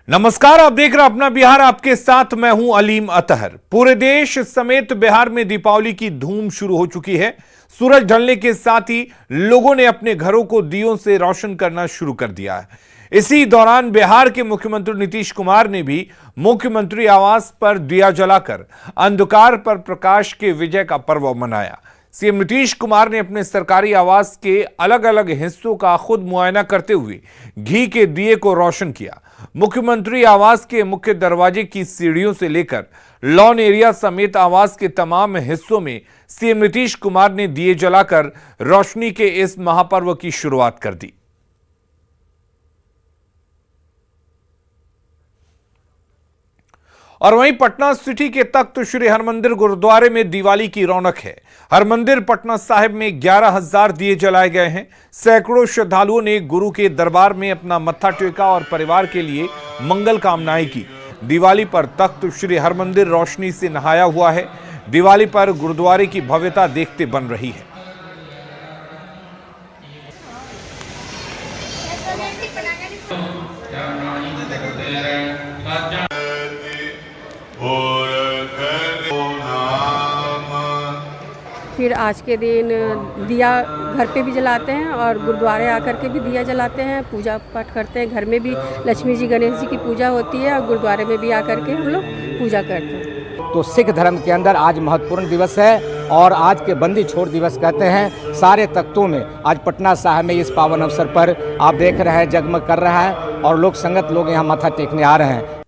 नमस्कार, आप देख रहे हैं अपना बिहार। आपके साथ मैं हूं अलीम अतहर। पूरे देश समेत बिहार में दीपावली की धूम शुरू हो चुकी है। सूरज ढलने के साथ ही लोगों ने अपने घरों को दियों से रोशन करना शुरू कर दिया है। इसी दौरान बिहार के मुख्यमंत्री नीतीश कुमार ने भी मुख्यमंत्री आवास पर दिया जलाकर अंधकार पर प्रकाश के विजय का पर्व मनाया। सीएम नीतीश कुमार ने अपने सरकारी आवास के अलग अलग हिस्सों का खुद मुआयना करते हुए घी के दिए को रोशन किया। मुख्यमंत्री आवास के मुख्य दरवाजे की सीढ़ियों से लेकर लॉन एरिया समेत आवास के तमाम हिस्सों में सीएम नीतीश कुमार ने दिए जलाकर रोशनी के इस महापर्व की शुरुआत कर दी। और वहीं पटना सिटी के तख्त श्री हरमंदिर गुरुद्वारे में दिवाली की रौनक है। हरमंदिर पटना साहिब में 11,000 दिए जलाए गए हैं। सैकड़ों श्रद्धालुओं ने गुरु के दरबार में अपना मत्था टेका और परिवार के लिए मंगल कामनाएं की। दिवाली पर तख्त श्री हरमंदिर रोशनी से नहाया हुआ है। दिवाली पर गुरुद्वारे की भव्यता देखते बन रही है। फिर आज के दिन दिया घर पे भी जलाते हैं और गुरुद्वारे आकर के भी दिया जलाते हैं, पूजा पाठ करते हैं। घर में भी लक्ष्मी जी गणेश जी की पूजा होती है और गुरुद्वारे में भी आकर के हम लोग पूजा करते हैं। तो सिख धर्म के अंदर आज महत्वपूर्ण दिवस है और आज के बंदी छोड़ दिवस कहते हैं। सारे तख्तों में आज पटना साहिब में इस पावन अवसर पर आप देख रहे हैं जगमग कर रहा है और लोग संगत लोग यहाँ माथा टेकने आ रहे हैं।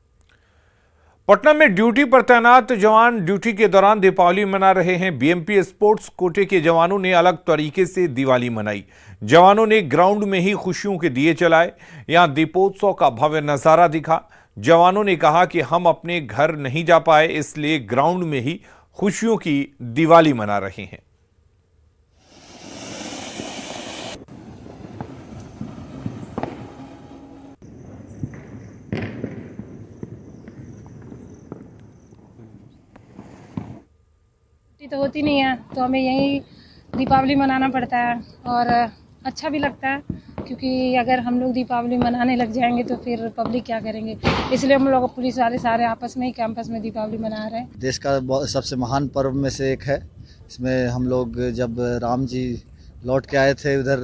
पटना में ड्यूटी पर तैनात जवान ड्यूटी के दौरान दीपावली मना रहे हैं। बीएमपी स्पोर्ट्स कोटे के जवानों ने अलग तरीके से दिवाली मनाई। जवानों ने ग्राउंड में ही खुशियों के दिए जलाए। यहां दीपोत्सव का भव्य नजारा दिखा। जवानों ने कहा कि हम अपने घर नहीं जा पाए, इसलिए ग्राउंड में ही खुशियों की दिवाली मना रहे हैं। तो होती नहीं है, तो हमें यही दीपावली मनाना पड़ता है और अच्छा भी लगता है, क्योंकि अगर हम लोग दीपावली मनाने लग जाएंगे तो फिर पब्लिक क्या करेंगे। इसलिए हम लोग पुलिस वाले सारे आपस में ही कैंपस में दीपावली मना रहे हैं। देश का सबसे महान पर्व में से एक है। इसमें हम लोग जब राम जी लौट के आए थे उधर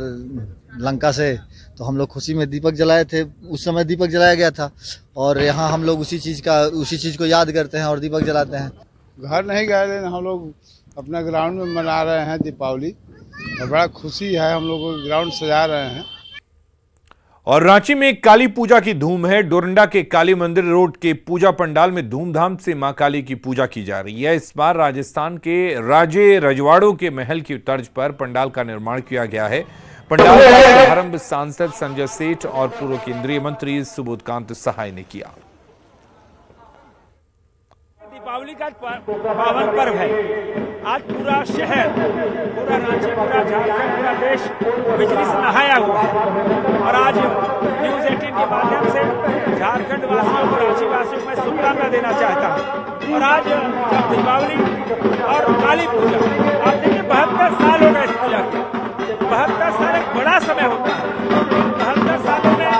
लंका से, तो हम लोग खुशी में दीपक जलाए थे। उस समय दीपक जलाया गया था और यहाँ हम लोग उसी चीज़ को याद करते हैं और दीपक जलाते हैं। घर नहीं गए, लेकिन हम लोग अपना ग्राउंड में मना रहे हैं दीपावली और बड़ा खुशी है। हम लोग ग्राउंड सजा रहे हैं। और रांची में काली पूजा की धूम है। डोरंडा के काली मंदिर रोड के पूजा पंडाल में धूमधाम से मां काली की पूजा की जा रही है। इस बार राजस्थान के राजे रजवाड़ों के महल की तर्ज पर पंडाल का निर्माण किया गया है। पंडाल का शुभारंभ सांसद संजय सेठ और पूर्व केंद्रीय मंत्री सुबोधकांत सहाय ने किया। दीपावली का पावन पर्व है। आज पूरा शहर, पूरा रांची, पूरा झारखंड, पूरा देश बिजली से नहाया हुआ है। और आज न्यूज़ 18 के माध्यम से झारखंड वासियों को, रांची वासियों को मैं शुभकामना देना चाहता हूँ। और आज दीपावली और काली पूजा, आप देखिए 72 साल हो गए इस पूजा के। 72 साल एक बड़ा समय होता है। 72 सालों में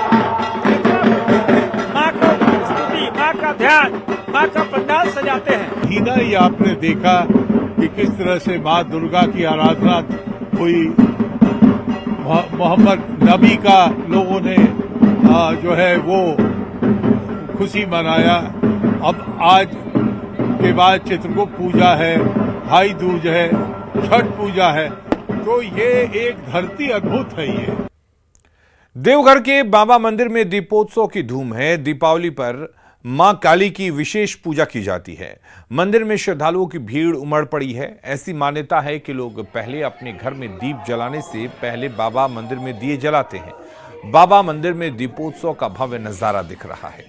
माँ का स्तुति, माँ का ध्यान, माँ का पंडाल सजाते हैं। हीना ही आपने देखा कि किस तरह से माँ दुर्गा की आराधना हुई। मोहम्मद नबी का लोगों ने जो है वो खुशी मनाया। अब आज के बाद चित्रगुप्त पूजा है, भाई दूज है, छठ पूजा है, तो ये एक धरती अद्भुत है। ये देवघर के बाबा मंदिर में दीपोत्सव की धूम है। दीपावली पर मां काली की विशेष पूजा की जाती है। मंदिर में श्रद्धालुओं की भीड़ उमड़ पड़ी है। ऐसी मान्यता है कि लोग पहले अपने घर में दीप जलाने से पहले बाबा मंदिर में दिए जलाते हैं। बाबा मंदिर में दीपोत्सव का भव्य नजारा दिख रहा है।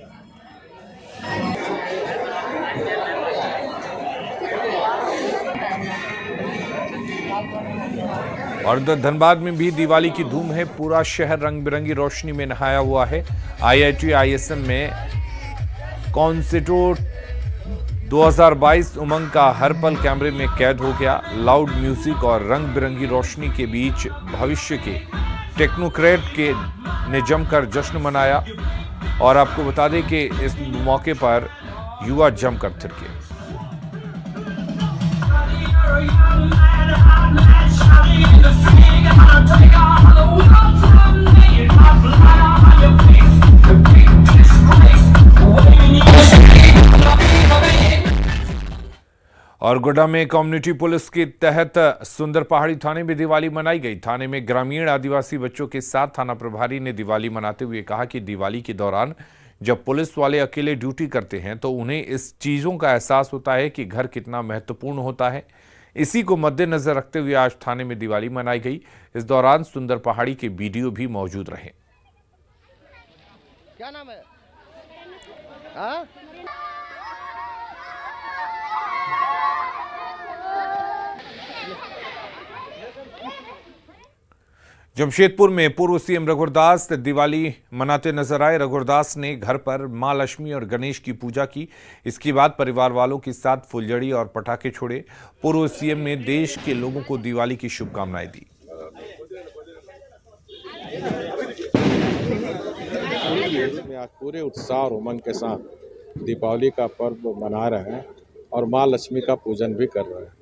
और धनबाद में भी दिवाली की धूम है। पूरा शहर रंग बिरंगी रोशनी में नहाया हुआ है। IIT ISM में कॉन्सेर्टो 2022 उमंग का हर पल कैमरे में कैद हो गया। लाउड म्यूजिक और रंग बिरंगी रोशनी के बीच भविष्य के टेक्नोक्रेट ने जमकर जश्न मनाया और आपको बता दें कि इस मौके पर युवा जमकर थिरके। और गोड्डा में कम्युनिटी पुलिस के तहत सुंदर पहाड़ी थाने में दिवाली मनाई गई। थाने में ग्रामीण आदिवासी बच्चों के साथ थाना प्रभारी ने दिवाली मनाते हुए कहा कि दिवाली के दौरान जब पुलिस वाले अकेले ड्यूटी करते हैं तो उन्हें इस चीजों का एहसास होता है कि घर कितना महत्वपूर्ण होता है। इसी को मद्देनजर रखते हुए आज थाने में दिवाली मनाई गई। इस दौरान सुंदर पहाड़ी के बीडीओ भी मौजूद रहे। क्या नाम है? हाँ? जमशेदपुर में पूर्व सीएम रघुवरदास दिवाली मनाते नजर आए। रघुवरदास ने घर पर मां लक्ष्मी और गणेश की पूजा की। इसके बाद परिवार वालों के साथ फुलझड़ी और पटाखे छोड़े। पूर्व सीएम ने देश के लोगों को दिवाली की शुभकामनाएं दी। आज पूरे उत्साह और उमंग के साथ दीपावली का पर्व मना रहे हैं और मां लक्ष्मी का पूजन भी कर रहे हैं।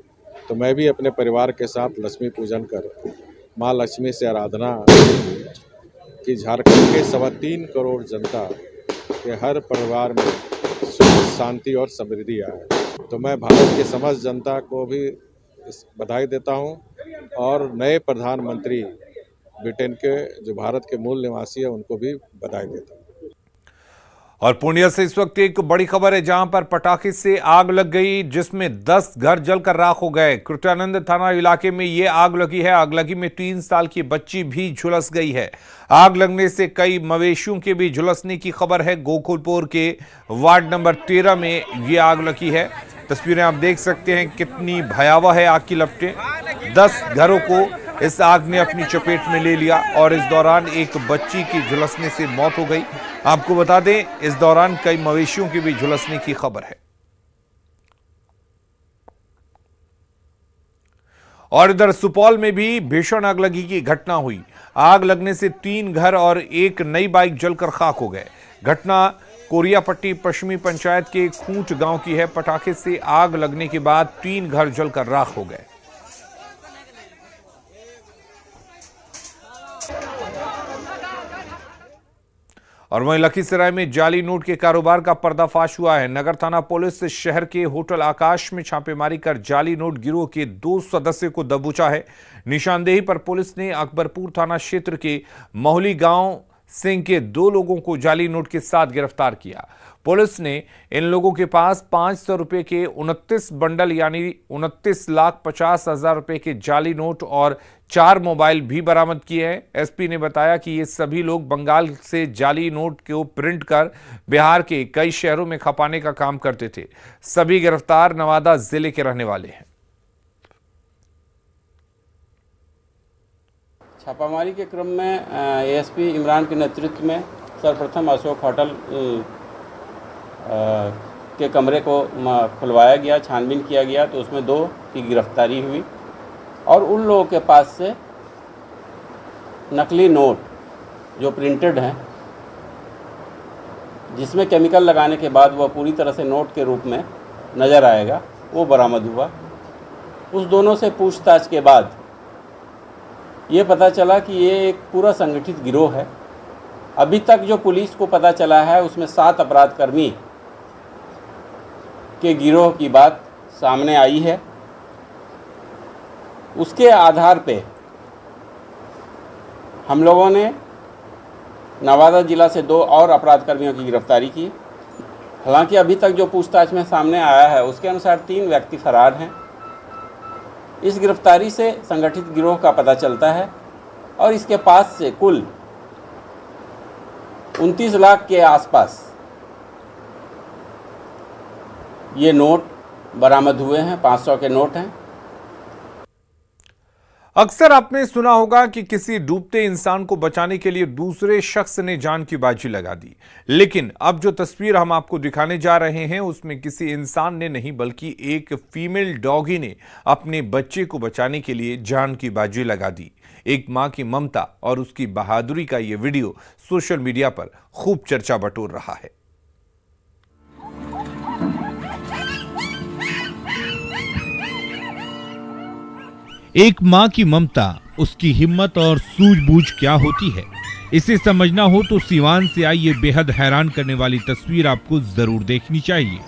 तो मैं भी अपने परिवार के साथ लक्ष्मी पूजन कर मां लक्ष्मी से आराधना कि झारखंड के 3.25 करोड़ जनता के हर परिवार में सुख शांति और समृद्धि आए। तो मैं भारत के समस्त जनता को भी बधाई देता हूं और नए प्रधानमंत्री ब्रिटेन के जो भारत के मूल निवासी है उनको भी बधाई देता हूं। और पूर्णिया से इस वक्त एक बड़ी खबर है, जहां पर पटाखे से आग लग गई जिसमें 10 घर जलकर राख हो गए। कृत्यानंद थाना इलाके में ये आग लगी है। आग लगी में 3 साल की बच्ची भी झुलस गई है। आग लगने से कई मवेशियों के भी झुलसने की खबर है। गोकुलपुर के वार्ड नंबर 13 में ये आग लगी है। तस्वीरें आप देख सकते हैं कितनी भयावह है आग की लपटें। 10 घरों को इस आग ने अपनी चपेट में ले लिया और इस दौरान एक बच्ची की झुलसने से मौत हो गई। आपको बता दें, इस दौरान कई मवेशियों की भी झुलसने की खबर है। और इधर सुपौल में भी भीषण आगलगी की घटना हुई। आग लगने से 3 घर और एक नई बाइक जलकर खाक हो गए। घटना कोरियापट्टी पश्चिमी पंचायत के खूंट गांव की है। पटाखे से आग लगने के बाद 3 घर जलकर राख हो गए। और वहीं लखीसराय में जाली नोट के कारोबार का पर्दाफाश हुआ है। नगर थाना पुलिस शहर के होटल आकाश में छापेमारी कर जाली नोट गिरोह के 2 सदस्यों को दबोचा है। निशानदेही पर पुलिस ने अकबरपुर थाना क्षेत्र के मोहली गांव सिंह के 2 लोगों को जाली नोट के साथ गिरफ्तार किया। पुलिस ने इन लोगों के पास 500 रुपए के 29 बंडल यानी 29,50,000 रुपए के जाली नोट और 4 मोबाइल भी बरामद किए हैं। एसपी ने बताया कि ये सभी लोग बंगाल से जाली नोट को प्रिंट कर बिहार के कई शहरों में खपाने का काम करते थे। सभी गिरफ्तार नवादा जिले के रहने वाले हैं। छापामारी के क्रम में एएसपी इमरान के नेतृत्व में सर्वप्रथम अशोक होटल के कमरे को खुलवाया गया, छानबीन किया गया तो उसमें 2 की गिरफ्तारी हुई और उन लोगों के पास से नकली नोट जो प्रिंटेड हैं, जिसमें केमिकल लगाने के बाद वह पूरी तरह से नोट के रूप में नज़र आएगा, वो बरामद हुआ। उस दोनों से पूछताछ के बाद ये पता चला कि ये एक पूरा संगठित गिरोह है। अभी तक जो पुलिस को पता चला है उसमें 7 अपराधकर्मी के गिरोह की बात सामने आई है। उसके आधार पे हम लोगों ने नवादा जिला से 2 और अपराधकर्मियों की गिरफ्तारी की। हालांकि अभी तक जो पूछताछ में सामने आया है उसके अनुसार 3 व्यक्ति फरार हैं। इस गिरफ्तारी से संगठित गिरोह का पता चलता है और इसके पास से कुल 29 लाख के आसपास ये नोट बरामद हुए हैं। 500 के नोट हैं। अक्सर आपने सुना होगा कि किसी डूबते इंसान को बचाने के लिए दूसरे शख्स ने जान की बाजी लगा दी, लेकिन अब जो तस्वीर हम आपको दिखाने जा रहे हैं उसमें किसी इंसान ने नहीं बल्कि एक फीमेल डॉगी ने अपने बच्चे को बचाने के लिए जान की बाजी लगा दी। एक मां की ममता और उसकी बहादुरी का ये वीडियो सोशल मीडिया पर खूब चर्चा बटोर रहा है। एक मां की ममता, उसकी हिम्मत और सूझबूझ क्या होती है, इसे समझना हो तो सीवान से आई ये बेहद हैरान करने वाली तस्वीर आपको जरूर देखनी चाहिए।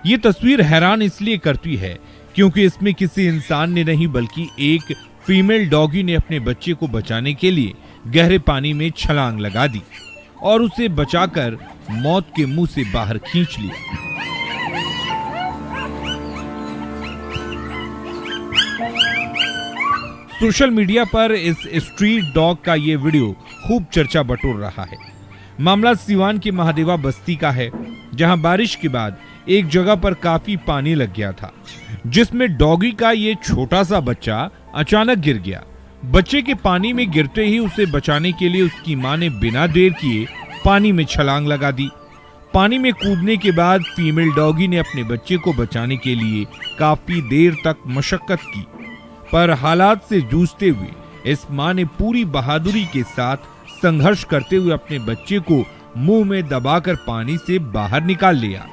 ये तस्वीर हैरान इसलिए करती है क्योंकि इसमें किसी इंसान ने नहीं बल्कि एक फीमेल डॉगी ने अपने बच्चे को बचाने के लिए गहरे पानी में छलांग लगा दी और उसे बचाकर मौत के मुंह से बाहर खींच लिया। सोशल मीडिया पर इस स्ट्रीट डॉग का ये वीडियो खूब चर्चा बटोर रहा है। मामला सीवान की महादेवा बस्ती का है, जहां बारिश के बाद एक जगह पर काफी पानी लग गया था, जिसमें डॉगी का ये छोटा सा बच्चा अचानक गिर गया। बच्चे के पानी में गिरते ही उसे बचाने के लिए उसकी मां ने बिना देर किए पानी में छलांग लगा दी। पानी में कूदने के बाद फीमेल डॉगी ने अपने बच्चे को बचाने के लिए काफी देर तक मशक्कत की, पर हालात से जूझते हुए इस मां ने पूरी बहादुरी के साथ संघर्ष करते हुए अपने बच्चे को मुंह में दबाकर पानी से बाहर निकाल लिया।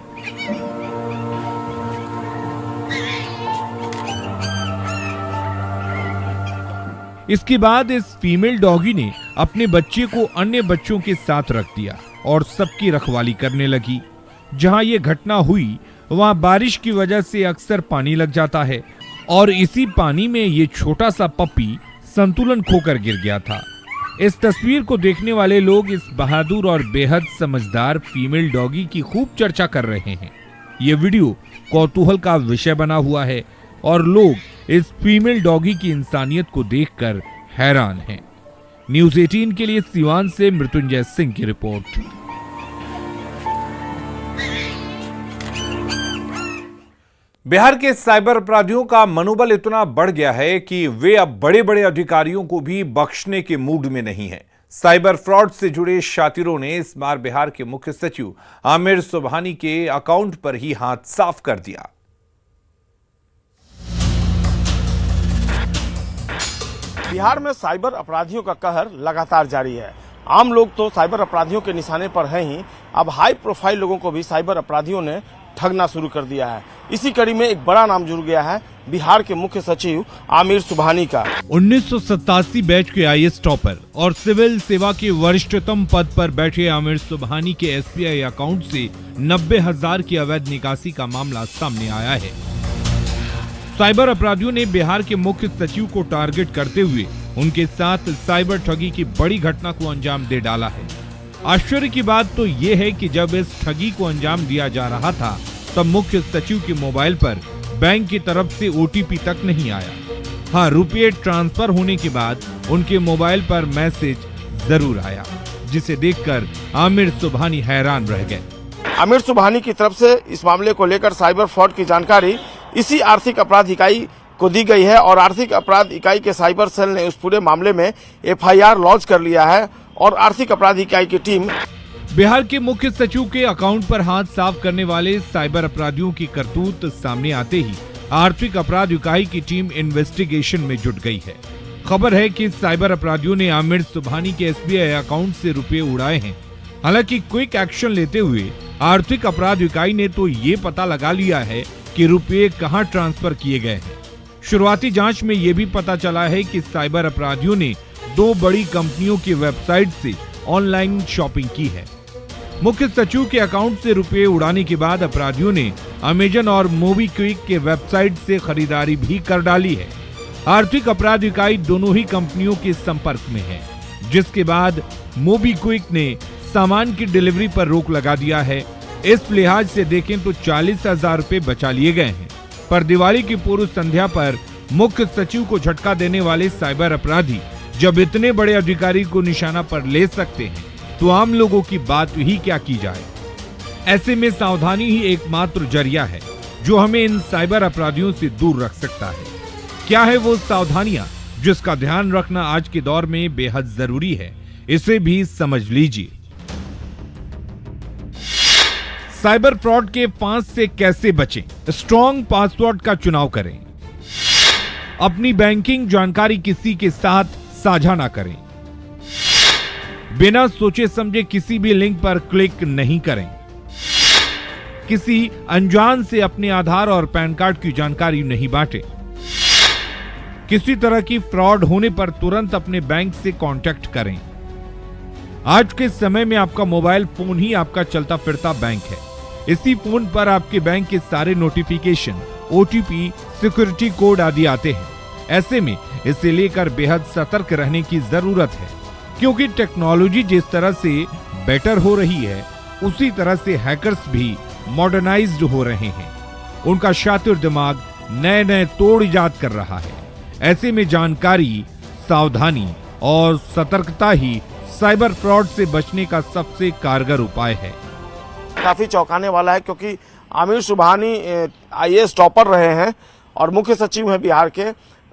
इसके बाद इस फीमेल डॉगी ने अपने बच्चे को अन्य बच्चों के साथ रख दिया और सबकी रखवाली करने लगी। जहां यह घटना हुई वहां बारिश की वजह से अक्सर पानी लग जाता है और इसी पानी में ये छोटा सा पप्पी संतुलन खोकर गिर गया था। इस तस्वीर को देखने वाले लोग इस बहादुर और बेहद समझदार फीमेल डॉगी की खूब चर्चा कर रहे हैं। ये वीडियो कौतूहल का विषय बना हुआ है और लोग इस फीमेल डॉगी की इंसानियत को देखकर हैरान हैं। न्यूज़ 18 के लिए सीवान से मृत्युंजय सिंह की रिपोर्ट। बिहार के साइबर अपराधियों का मनोबल इतना बढ़ गया है कि वे अब बड़े बड़े अधिकारियों को भी बख्शने के मूड में नहीं है। साइबर फ्रॉड से जुड़े शातिरों ने इस बार बिहार के मुख्य सचिव आमिर सुबहानी के अकाउंट पर ही हाथ साफ कर दिया। बिहार में साइबर अपराधियों का कहर लगातार जारी है। आम लोग तो साइबर अपराधियों के निशाने पर हैं ही, अब हाई प्रोफाइल लोगों को भी साइबर अपराधियों ने ठगना शुरू कर दिया है। इसी कड़ी में एक बड़ा नाम जुड़ गया है बिहार के मुख्य सचिव आमिर सुबहानी का। 1987 बैच के आईएएस टॉपर और सिविल सेवा के वरिष्ठतम पद पर बैठे आमिर सुबहानी के एसबीआई अकाउंट से 90,000 की अवैध निकासी का मामला सामने आया है। साइबर अपराधियों ने बिहार के मुख्य सचिव को टारगेट करते हुए उनके साथ साइबर ठगी की बड़ी घटना को अंजाम दे डाला है। आश्चर्य की बात तो ये है कि जब इस ठगी को अंजाम दिया जा रहा था तब मुख्य सचिव के मोबाइल पर बैंक की तरफ से ओटीपी तक नहीं आया। हाँ, रुपये ट्रांसफर होने के बाद उनके मोबाइल पर मैसेज जरूर आया, जिसे देखकर आमिर सुबहानी हैरान रह गए। आमिर सुबहानी की तरफ से इस मामले को लेकर साइबर फ्रॉड की जानकारी इसी आर्थिक अपराध इकाई को दी गई है और आर्थिक अपराध इकाई के साइबर सेल ने उस पूरे मामले में एफआईआर लॉन्च कर लिया है और आर्थिक अपराध इकाई की टीम बिहार के मुख्य सचिव के अकाउंट पर हाथ साफ करने वाले साइबर अपराधियों की करतूत सामने आते ही आर्थिक अपराध इकाई की टीम इन्वेस्टिगेशन में जुट गई है। खबर है कि साइबर अपराधियों ने आमिर सुबहानी के एसबीआई अकाउंट से रुपए उड़ाए हैं। हालांकि क्विक एक्शन लेते हुए आर्थिक अपराध इकाई ने तो ये पता लगा लिया है कि रुपए कहां ट्रांसफर किए गए हैं। शुरुआती जांच में यह भी पता चला है कि साइबर अपराधियों ने 2 बड़ी कंपनियों की वेबसाइट से ऑनलाइन शॉपिंग की है। मुख्य सचिव के अकाउंट से रुपए उड़ाने के बाद अपराधियों ने अमेजन और मोबीक्विक के वेबसाइट से खरीदारी भी कर डाली है। आर्थिक अपराध इकाई दोनों ही कंपनियों के संपर्क में है, जिसके बाद मोबीक्विक ने सामान की डिलीवरी पर रोक लगा दिया है। इस लिहाज से देखें तो 40,000 रुपए बचा लिए गए हैं। पर दिवाली की पूर्व संध्या पर मुख्य सचिव को झटका देने वाले साइबर अपराधी जब इतने बड़े अधिकारी को निशाना पर ले सकते हैं तो आम लोगों की बात ही क्या की जाए। ऐसे में सावधानी ही एकमात्र जरिया है जो हमें इन साइबर अपराधियों से दूर रख सकता है। क्या है वो सावधानियां जिसका ध्यान रखना आज के दौर में बेहद जरूरी है, इसे भी समझ लीजिए। साइबर फ्रॉड के फांस से कैसे बचें? स्ट्रॉन्ग पासवर्ड का चुनाव करें। अपनी बैंकिंग जानकारी किसी के साथ साझा ना करें। बिना सोचे समझे किसी भी लिंक पर क्लिक नहीं करें। किसी अनजान से अपने आधार और पैन कार्ड की जानकारी नहीं बांटें। किसी तरह की फ्रॉड होने पर तुरंत अपने बैंक से कांटेक्ट करें। आज के समय में आपका मोबाइल फोन ही आपका चलता फिरता बैंक है। इसी फोन पर आपके बैंक के सारे नोटिफिकेशन, ओटीपी, सिक्योरिटी कोड आदि आते हैं। ऐसे में इसे लेकर बेहद सतर्क रहने की जरूरत है, क्योंकि टेक्नोलॉजी जिस तरह से बेटर हो रही है, उसी तरह से हैकर्स भी मॉडर्नाइज्ड हो रहे हैं। उनका शातिर दिमाग नए नए तोड़ इजाद कर रहा है। ऐसे में जानकारी, सावधानी और सतर्कता ही साइबर फ्रॉड से बचने का सबसे कारगर उपाय है। काफी चौंकाने वाला है, क्योंकि आमिर सुबहानी IAS टॉपर रहे हैं और मुख्य सचिव हैं बिहार के,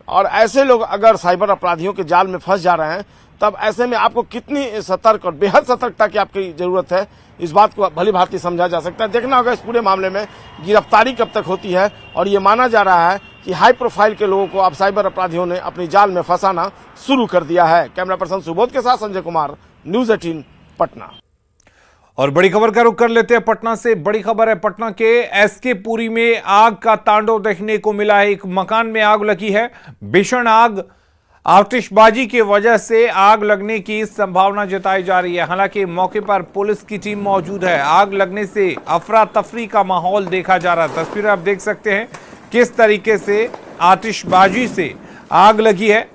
और ऐसे लोग अगर साइबर अपराधियों के जाल में फंस जा रहे हैं, तब ऐसे में आपको कितनी सतर्क और बेहद सतर्कता की आपकी जरूरत है, इस बात को भली भांति समझा जा सकता है। देखना होगा इस पूरे मामले में गिरफ्तारी कब तक होती है, और ये माना जा रहा है कि हाई प्रोफाइल के लोगों को अब साइबर अपराधियों ने अपनी जाल में फंसाना शुरू कर दिया है। कैमरा पर्सन सुबोध के साथ संजय कुमार, न्यूज 18 पटना। और बड़ी खबर का रुख कर लेते हैं पटना से। बड़ी खबर है पटना के SK पुरी में आग का तांडव देखने को मिला है। एक मकान में आग लगी है। भीषण आग, आतिशबाजी की वजह से आग लगने की संभावना जताई जा रही है। हालांकि मौके पर पुलिस की टीम मौजूद है। आग लगने से अफरा तफरी का माहौल देखा जा रहा है। तस्वीरें आप देख सकते हैं किस तरीके से आतिशबाजी से आग लगी है,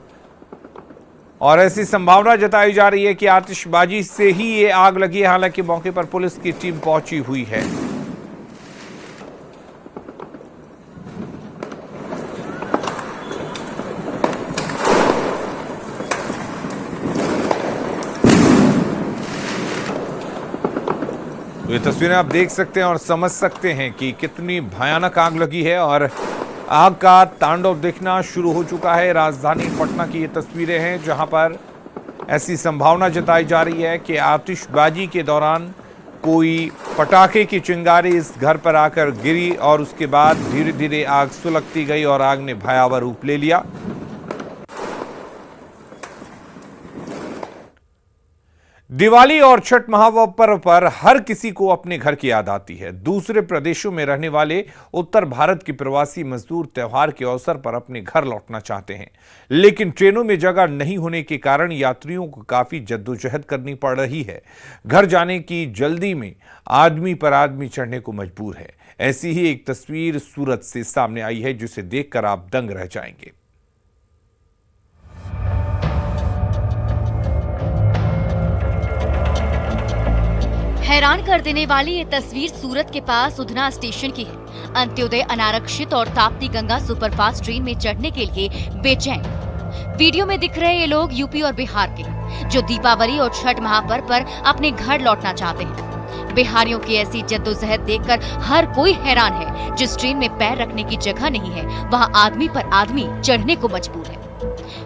और ऐसी संभावना जताई जा रही है कि आतिशबाजी से ही ये आग लगी है। हालांकि मौके पर पुलिस की टीम पहुंची हुई है। तो ये तस्वीरें आप देख सकते हैं और समझ सकते हैं कि कितनी भयानक आग लगी है, और आग का तांडव दिखना शुरू हो चुका है। राजधानी पटना की ये तस्वीरें हैं, जहां पर ऐसी संभावना जताई जा रही है कि आतिशबाजी के दौरान कोई पटाखे की चिंगारी इस घर पर आकर गिरी, और उसके बाद धीरे धीरे आग सुलगती गई और आग ने भयावह रूप ले लिया। दिवाली और छठ महापर्व पर हर किसी को अपने घर की याद आती है। दूसरे प्रदेशों में रहने वाले उत्तर भारत के प्रवासी मजदूर त्योहार के अवसर पर अपने घर लौटना चाहते हैं, लेकिन ट्रेनों में जगह नहीं होने के कारण यात्रियों को काफी जद्दोजहद करनी पड़ रही है। घर जाने की जल्दी में आदमी पर आदमी चढ़ने को मजबूर है। ऐसी ही एक तस्वीर सूरत से सामने आई है, जिसे देखकर आप दंग रह जाएंगे। हैरान कर देने वाली ये तस्वीर सूरत के पास उधना स्टेशन की है। अंत्योदय अनारक्षित और ताप्ती गंगा सुपरफास्ट ट्रेन में चढ़ने के लिए बेचैन। वीडियो में दिख रहे ये लोग यूपी और बिहार के हैं, जो दीपावली और छठ महापर्व पर अपने घर लौटना चाहते हैं। बिहारियों की ऐसी जद्दोजहद देखकर हर कोई हैरान है। जिस ट्रेन में पैर रखने की जगह नहीं है, वहाँ आदमी पर आदमी चढ़ने को मजबूर है।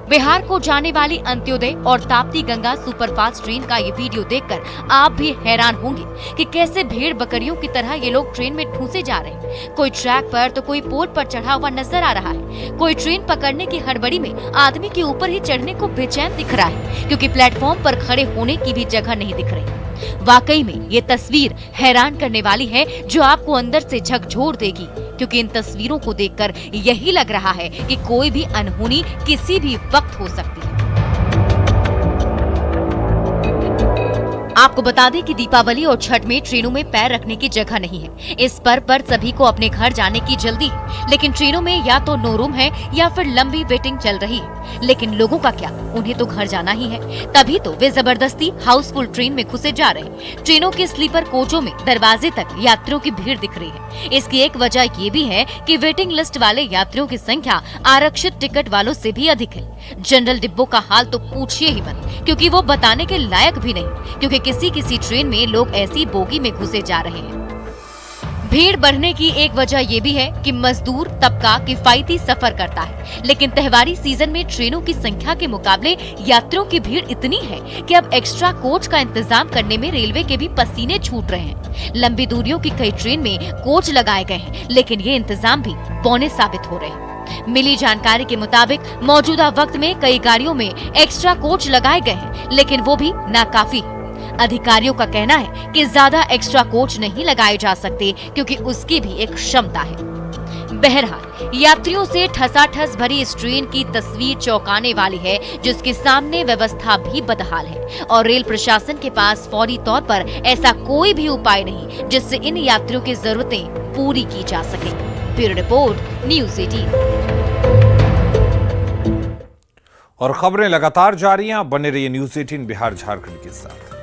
बिहार को जाने वाली अंत्योदय और ताप्ती गंगा सुपरफास्ट ट्रेन का ये वीडियो देखकर आप भी हैरान होंगे कि कैसे भेड़ बकरियों की तरह ये लोग ट्रेन में ठूंसे जा रहे हैं। कोई ट्रैक पर तो कोई पोल पर चढ़ा हुआ नजर आ रहा है। कोई ट्रेन पकड़ने की हड़बड़ी में आदमी के ऊपर ही चढ़ने को बेचैन दिख रहा है, क्योंकि प्लेटफॉर्म पर खड़े होने की भी जगह नहीं दिख रही। वाकई में ये तस्वीर हैरान करने वाली है, जो आपको अंदर से झकझोर देगी, क्योंकि इन तस्वीरों को देखकर यही लग रहा है कि कोई भी अनहोनी किसी भी वक्त हो सकती है। आपको बता दें कि दीपावली और छठ में ट्रेनों में पैर रखने की जगह नहीं है। इस पर्व पर सभी को अपने घर जाने की जल्दी है, लेकिन ट्रेनों में या तो नो रूम है या फिर लंबी वेटिंग चल रही है। लेकिन लोगों का क्या, उन्हें तो घर जाना ही है। तभी तो वे जबरदस्ती हाउसफुल ट्रेन में घुसे जा रहे हैं। ट्रेनों के स्लीपर कोचों में दरवाजे तक यात्रियों की भीड़ दिख रही है। इसकी एक वजह ये भी है कि वेटिंग लिस्ट वाले यात्रियों की संख्या आरक्षित टिकट वालों से भी अधिक है। जनरल डिब्बों का हाल तो पूछिए ही मत, क्योंकि वो बताने के लायक भी नहीं, क्योंकि किसी किसी ट्रेन में लोग ऐसी बोगी में घुसे जा रहे हैं। भीड़ बढ़ने की एक वजह ये भी है कि मजदूर तबका किफायती सफर करता है, लेकिन त्योहारी सीजन में ट्रेनों की संख्या के मुकाबले यात्रियों की भीड़ इतनी है कि अब एक्स्ट्रा कोच का इंतजाम करने में रेलवे के भी पसीने छूट रहे हैं। लंबी दूरियों की कई ट्रेन में कोच लगाए गए हैं, लेकिन ये इंतजाम भी पौने साबित हो रहे हैं। मिली जानकारी के मुताबिक मौजूदा वक्त में कई गाड़ियों में एक्स्ट्रा कोच लगाए गए हैं, लेकिन वो भी नाकाफी है। अधिकारियों का कहना है कि ज्यादा एक्स्ट्रा कोच नहीं लगाए जा सकते क्योंकि उसकी भी एक क्षमता है। बहरहाल यात्रियों से ठसाठस भरी इस ट्रेन की तस्वीर चौंकाने वाली है, जिसके सामने व्यवस्था भी बदहाल है और रेल प्रशासन के पास फौरी तौर पर ऐसा कोई भी उपाय नहीं जिससे इन यात्रियों की जरूरतें पूरी की जा सके। Bureau report, news 18। और खबरें लगातार जारी हैं, बने रहिए न्यूज़ 18 बिहार झारखंड के साथ।